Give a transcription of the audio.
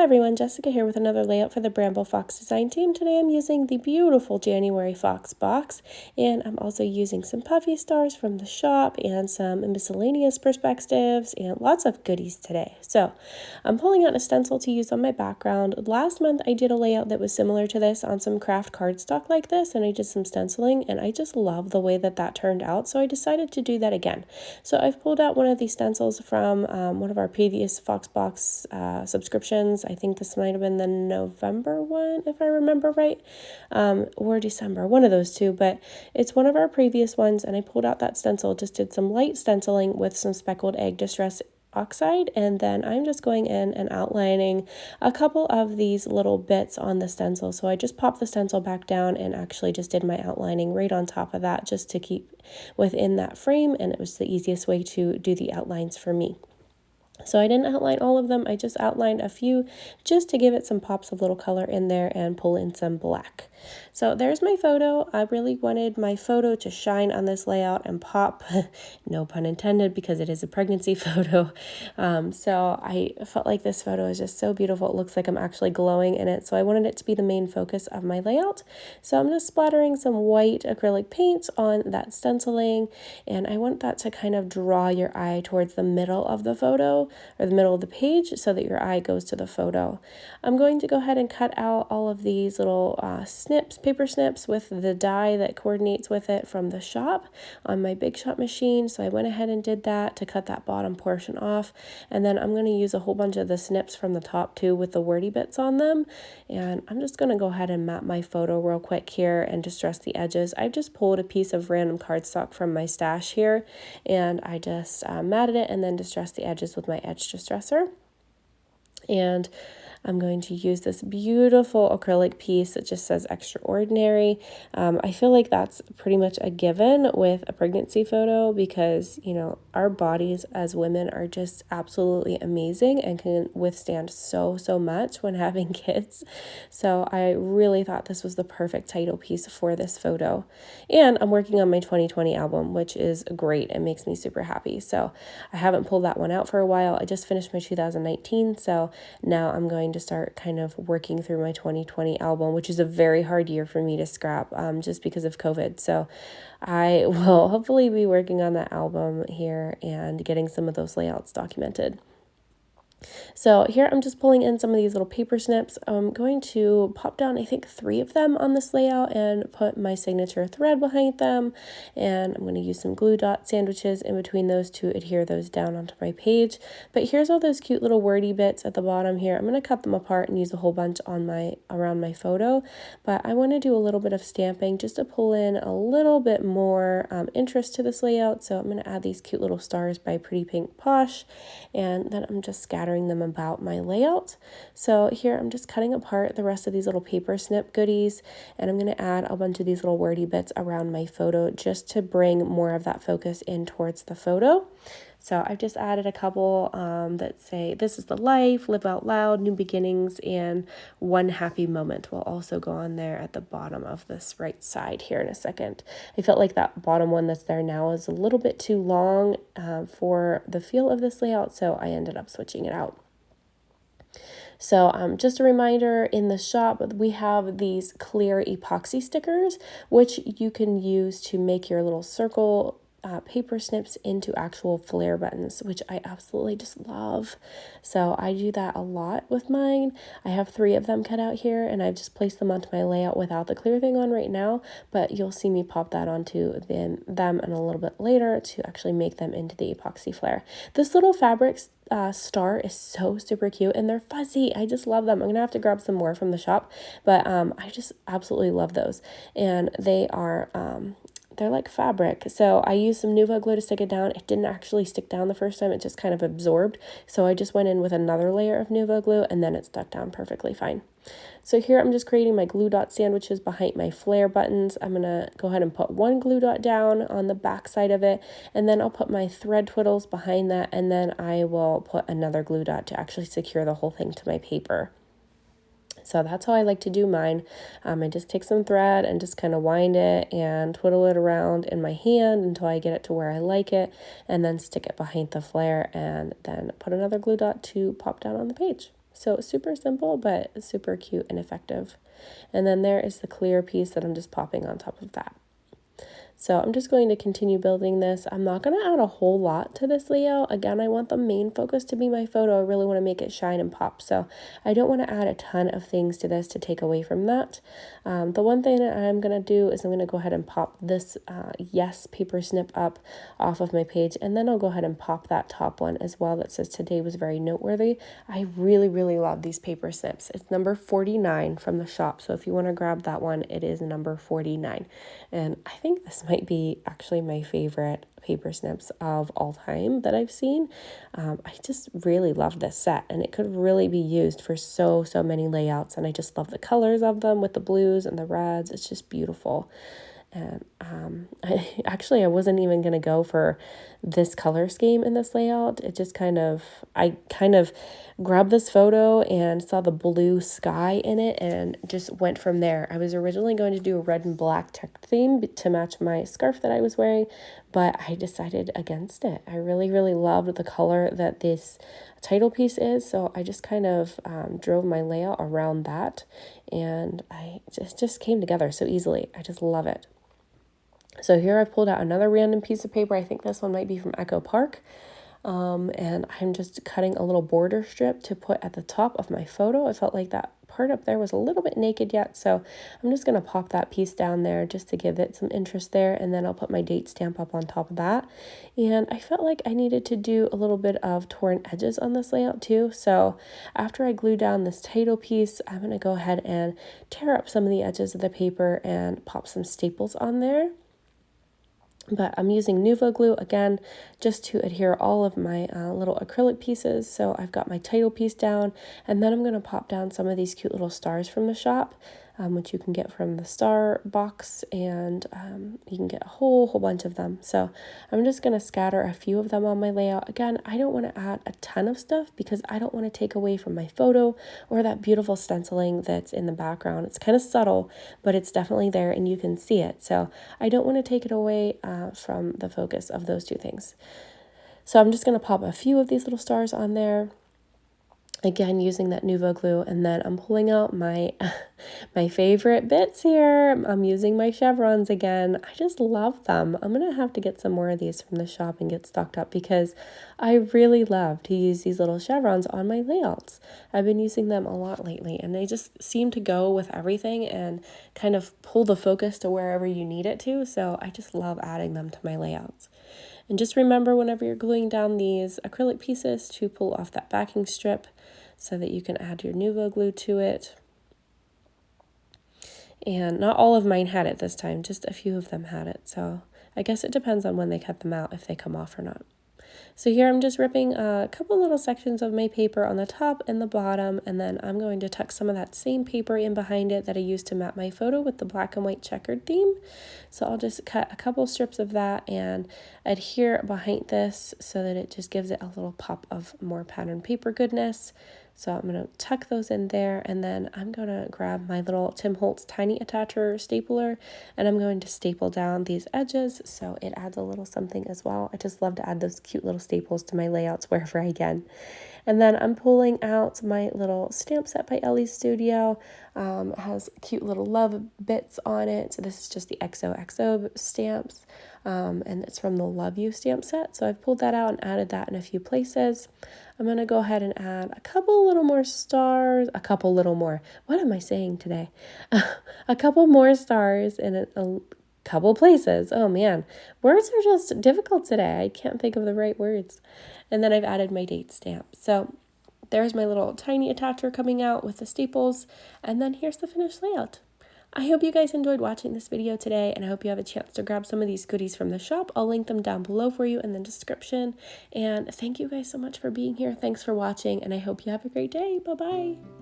everyone, Jessica here with another layout for the Bramble Fox design team. Today I'm using the beautiful January Fox box, and I'm also using some puffy stars from the shop and some miscellaneous perspectives and lots of goodies today. So I'm pulling out a stencil to use on my background. Last month I did a layout that was similar to this on some craft cardstock like this, and I did some stenciling, and I just love the way that turned out, so I decided to do that again. So I've pulled out one of these stencils from one of our previous Fox box subscriptions. I think this might have been the November one, if I remember right, or December, one of those two, but it's one of our previous ones, and I pulled out that stencil, just did some light stenciling with some speckled egg distress oxide, and then I'm just going in and outlining a couple of these little bits on the stencil. So I just popped the stencil back down and actually just did my outlining right on top of that, just to keep within that frame, and it was the easiest way to do the outlines for me. So I didn't outline all of them, I just outlined a few just to give it some pops of little color in there and pull in some black. So there's my photo. I really wanted my photo to shine on this layout and pop, no pun intended, because it is a pregnancy photo. So I felt like this photo is just so beautiful. It looks like I'm actually glowing in it, so I wanted it to be the main focus of my layout. So I'm just splattering some white acrylic paint on that stenciling, and I want that to kind of draw your eye towards the middle of the photo, or the middle of the page, so that your eye goes to the photo. I'm going to go ahead and cut out all of these little paper snips with the die that coordinates with it from the shop on my Big Shot machine. So I went ahead and did that to cut that bottom portion off, and then I'm going to use a whole bunch of the snips from the top too with the wordy bits on them, and I'm just going to go ahead and map my photo real quick here and distress the edges. I've just pulled a piece of random cardstock from my stash here, and I just matted it and then distressed the edges with my edge distresser. And I'm going to use this beautiful acrylic piece that just says extraordinary. I feel like that's pretty much a given with a pregnancy photo, because, you know, our bodies as women are just absolutely amazing and can withstand so much when having kids. So I really thought this was the perfect title piece for this photo. And I'm working on my 2020 album, which is great. It makes me super happy. So I haven't pulled that one out for a while. I just finished my 2019, so now I'm going to start kind of working through my 2020 album, which is a very hard year for me to scrap just because of COVID. So I will hopefully be working on that album here and getting some of those layouts documented. So here I'm just pulling in some of these little paper snips. I'm going to pop down, I think, 3 of them on this layout and put my signature thread behind them. And I'm going to use some glue dot sandwiches in between those to adhere those down onto my page. But here's all those cute little wordy bits at the bottom here. I'm going to cut them apart and use a whole bunch on around my photo. But I want to do a little bit of stamping just to pull in a little bit more interest to this layout. So I'm going to add these cute little stars by Pretty Pink Posh, and then I'm just scattering them about my layout. So here I'm just cutting apart the rest of these little paper snip goodies, and I'm going to add a bunch of these little wordy bits around my photo just to bring more of that focus in towards the photo. So I've just added a couple that say, "This is the life, live out loud, new beginnings," and "one happy moment" will also go on there at the bottom of this right side here in a second. I felt like that bottom one that's there now is a little bit too long for the feel of this layout, so I ended up switching it out. So just a reminder, in the shop we have these clear epoxy stickers, which you can use to make your little circle paper snips into actual flare buttons, which I absolutely just love. So I do that a lot with mine. I have 3 of them cut out here, and I've just placed them onto my layout without the clear thing on right now, but you'll see me pop that onto them and a little bit later to actually make them into the epoxy flare. This little fabric star is so super cute, and they're fuzzy. I just love them. I'm gonna have to grab some more from the shop, but I just absolutely love those, and they are they're like fabric. So I used some Nuvo glue to stick it down. It didn't actually stick down the first time, it just kind of absorbed. So I just went in with another layer of Nuvo glue, and then it stuck down perfectly fine. So here I'm just creating my glue dot sandwiches behind my flare buttons. I'm gonna go ahead and put 1 glue dot down on the back side of it, and then I'll put my thread twiddles behind that, and then I will put another glue dot to actually secure the whole thing to my paper. So that's how I like to do mine. I just take some thread and just kind of wind it and twiddle it around in my hand until I get it to where I like it, and then stick it behind the flare, and then put another glue dot to pop down on the page. So super simple, but super cute and effective. And then there is the clear piece that I'm just popping on top of that. So I'm just going to continue building this. I'm not going to add a whole lot to this layout. Again, I want the main focus to be my photo. I really want to make it shine and pop. So I don't want to add a ton of things to this to take away from that. The one thing that I'm going to do is I'm going to go ahead and pop this Yes paper snip up off of my page. And then I'll go ahead and pop that top one as well that says today was very noteworthy. I really, really love these paper snips. It's number 49 from the shop. So if you want to grab that one, it is number 49. And I think this might be actually my favorite paper snips of all time that I've seen. I just really love this set, and it could really be used for so many layouts. And I just love the colors of them with the blues and the reds. It's just beautiful. And I wasn't even going to go for this color scheme in this layout. It just I kind of grabbed this photo and saw the blue sky in it and just went from there. I was originally going to do a red and black check theme to match my scarf that I was wearing, but I decided against it. I really, really loved the color that this title piece is, so I just kind of drove my layout around that, and it just came together so easily. I just love it. So here I've pulled out another random piece of paper. I think this one might be from Echo Park. And I'm just cutting a little border strip to put at the top of my photo. I felt like that part up there was a little bit naked yet, so I'm just going to pop that piece down there just to give it some interest there, and then I'll put my date stamp up on top of that. And I felt like I needed to do a little bit of torn edges on this layout too, so after I glue down this title piece, I'm going to go ahead and tear up some of the edges of the paper and pop some staples on there. But I'm using Nuvo glue again just to adhere all of my little acrylic pieces. So I've got my title piece down, and then I'm going to pop down some of these cute little stars from the shop, which you can get from the star box, and you can get a whole bunch of them. So I'm just going to scatter a few of them on my layout. Again, I don't want to add a ton of stuff because I don't want to take away from my photo or that beautiful stenciling that's in the background. It's kind of subtle, but it's definitely there and you can see it. So I don't want to take it away from the focus of those two things. So I'm just going to pop a few of these little stars on there. Again, using that Nuvo glue, and then I'm pulling out my my favorite bits here. I'm using my chevrons again. I just love them. I'm gonna have to get some more of these from the shop and get stocked up because I really love to use these little chevrons on my layouts. I've been using them a lot lately, and they just seem to go with everything and kind of pull the focus to wherever you need it to. So I just love adding them to my layouts. And just remember whenever you're gluing down these acrylic pieces to pull off that backing strip so that you can add your Nuvo glue to it. And not all of mine had it this time, just a few of them had it. So I guess it depends on when they cut them out, if they come off or not. So here I'm just ripping a couple little sections of my paper on the top and the bottom, and then I'm going to tuck some of that same paper in behind it that I used to map my photo with the black and white checkered theme. So I'll just cut a couple strips of that and adhere behind this so that it just gives it a little pop of more pattern paper goodness. So I'm going to tuck those in there, and then I'm going to grab my little Tim Holtz tiny attacher stapler, and I'm going to staple down these edges so it adds a little something as well. I just love to add those cute little staples to my layouts wherever I can. And then I'm pulling out my little stamp set by Ellie Studio. It has cute little love bits on it. So this is just the XOXO stamps, and it's from the Love You stamp set. So I've pulled that out and added that in a few places. I'm going to go ahead and add a couple little more stars, a couple little more. What am I saying today? A couple more stars in a couple places. Oh man, words are just difficult today. I can't think of the right words. And then I've added my date stamp. So there's my little tiny attacher coming out with the staples. And then here's the finished layout. I hope you guys enjoyed watching this video today, and I hope you have a chance to grab some of these goodies from the shop. I'll link them down below for you in the description. And thank you guys so much for being here. Thanks for watching, and I hope you have a great day. Bye-bye.